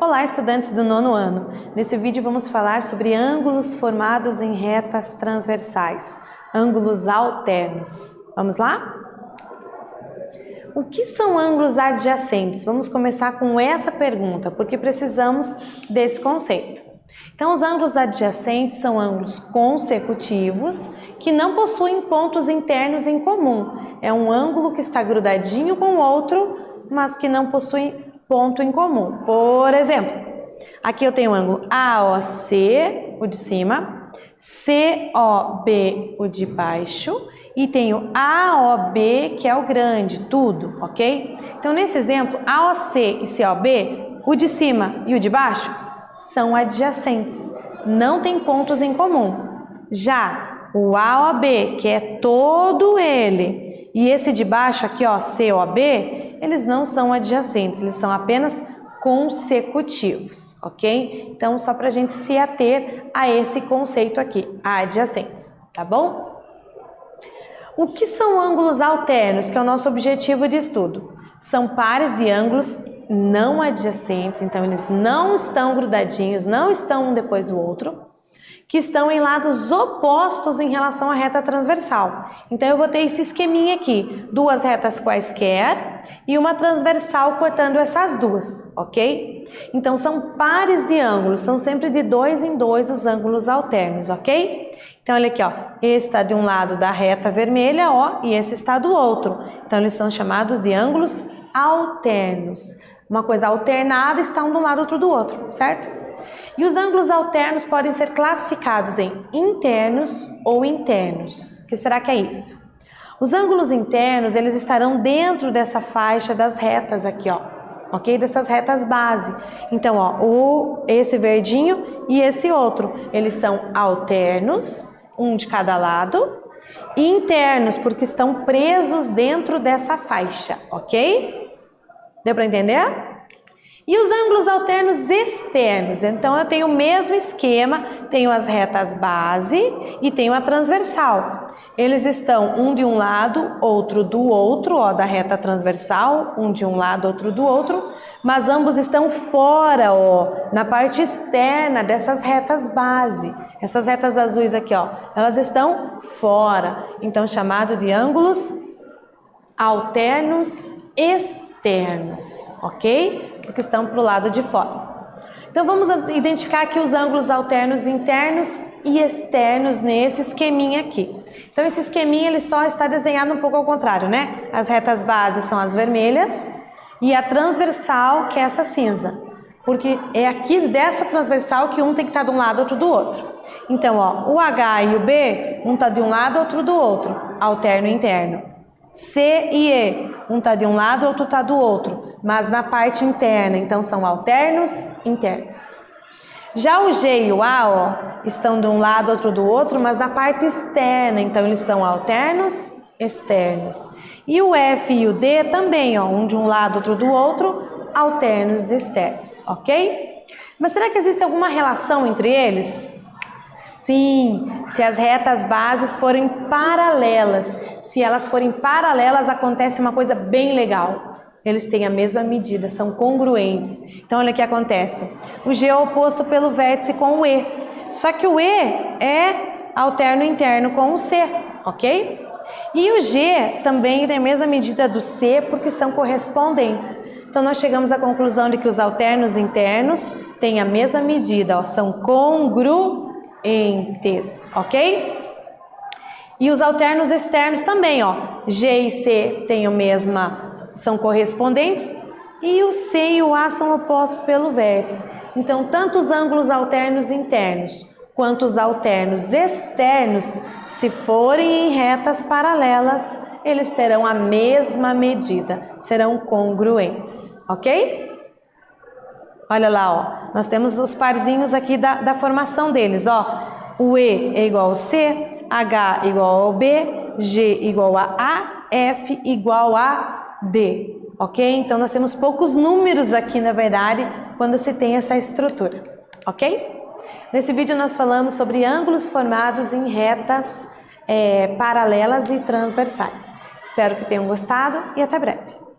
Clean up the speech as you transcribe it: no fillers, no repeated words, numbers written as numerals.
Olá, estudantes do 9º ano. Nesse vídeo vamos falar sobre ângulos formados em retas transversais, ângulos alternos. Vamos lá? O que são ângulos adjacentes? Vamos começar com essa pergunta, porque precisamos desse conceito. Então, os ângulos adjacentes são ângulos consecutivos que não possuem pontos internos em comum. É um ângulo que está grudadinho com o outro, mas que não possui ponto em comum. Por exemplo, aqui eu tenho o ângulo AOC, o de cima, COB, o de baixo, e tenho AOB, que é o grande, tudo, ok? Então, nesse exemplo, AOC e COB, o de cima e o de baixo, são adjacentes, não tem pontos em comum. Já o AOB, que é todo ele, e esse de baixo aqui, ó, COB, eles não são adjacentes, eles são apenas consecutivos, ok? Então, só para a gente se ater a esse conceito aqui, adjacentes, tá bom? O que são ângulos alternos, que é o nosso objetivo de estudo? São pares de ângulos não adjacentes, então eles não estão grudadinhos, não estão um depois do outro, que estão em lados opostos em relação à reta transversal. Então eu vou ter esse esqueminha aqui, duas retas quaisquer e uma transversal cortando essas duas, ok? Então são pares de ângulos, são sempre de 2 em 2 os ângulos alternos, ok? Então olha aqui, ó, esse está de um lado da reta vermelha, ó, e esse está do outro. Então eles são chamados de ângulos alternos. Uma coisa alternada está um de um lado, outro do outro, certo? E os ângulos alternos podem ser classificados em internos ou internos. O que será que é isso? Os ângulos internos, eles estarão dentro dessa faixa das retas aqui, ó, ok? Dessas retas base. Então, ó, esse verdinho e esse outro, eles são alternos, um de cada lado, e internos, porque estão presos dentro dessa faixa, ok? Deu para entender? E os ângulos alternos externos, então eu tenho o mesmo esquema, tenho as retas base e tenho a transversal. Eles estão um de um lado, outro do outro, ó, da reta transversal, um de um lado, outro do outro, mas ambos estão fora, ó, na parte externa dessas retas base. Essas retas azuis aqui, ó, elas estão fora, então chamado de ângulos alternos externos, ok? Porque estão para o lado de fora. Então vamos identificar aqui os ângulos alternos internos e externos nesse esqueminha aqui. Então esse esqueminha ele só está desenhado um pouco ao contrário, né? As retas bases são as vermelhas e a transversal que é essa cinza. Porque é aqui dessa transversal que um tem que estar de um lado, outro do outro. Então, ó, o H e o B, um está de um lado, outro do outro, alterno e interno. C e E, um está de um lado, outro está do outro, mas na parte interna, então são alternos internos. Já o G e o A, ó, estão de um lado, outro do outro, mas na parte externa, então eles são alternos externos. E o F e o D também, ó, um de um lado, outro do outro, alternos externos, ok? Mas será que existe alguma relação entre eles? Sim, se as retas bases forem paralelas. Se elas forem paralelas, acontece uma coisa bem legal. Eles têm a mesma medida, são congruentes. Então, olha o que acontece. O G é oposto pelo vértice com o E. Só que o E é alterno interno com o C, ok? E o G também tem a mesma medida do C porque são correspondentes. Então, nós chegamos à conclusão de que os alternos internos têm a mesma medida, ó, são congruentes. Ok? E os alternos externos também, ó, G e C têm a mesma, são correspondentes, e o C e o A são opostos pelo vértice. Então, tanto os ângulos alternos internos quanto os alternos externos, se forem em retas paralelas, eles terão a mesma medida, serão congruentes, ok? Olha lá, ó, nós temos os parzinhos aqui da formação deles, ó. O E é igual ao C, H igual ao B, G igual a A, F igual a D, ok? Então nós temos poucos números aqui, na verdade, quando se tem essa estrutura, ok? Nesse vídeo nós falamos sobre ângulos formados em retas paralelas e transversais. Espero que tenham gostado e até breve.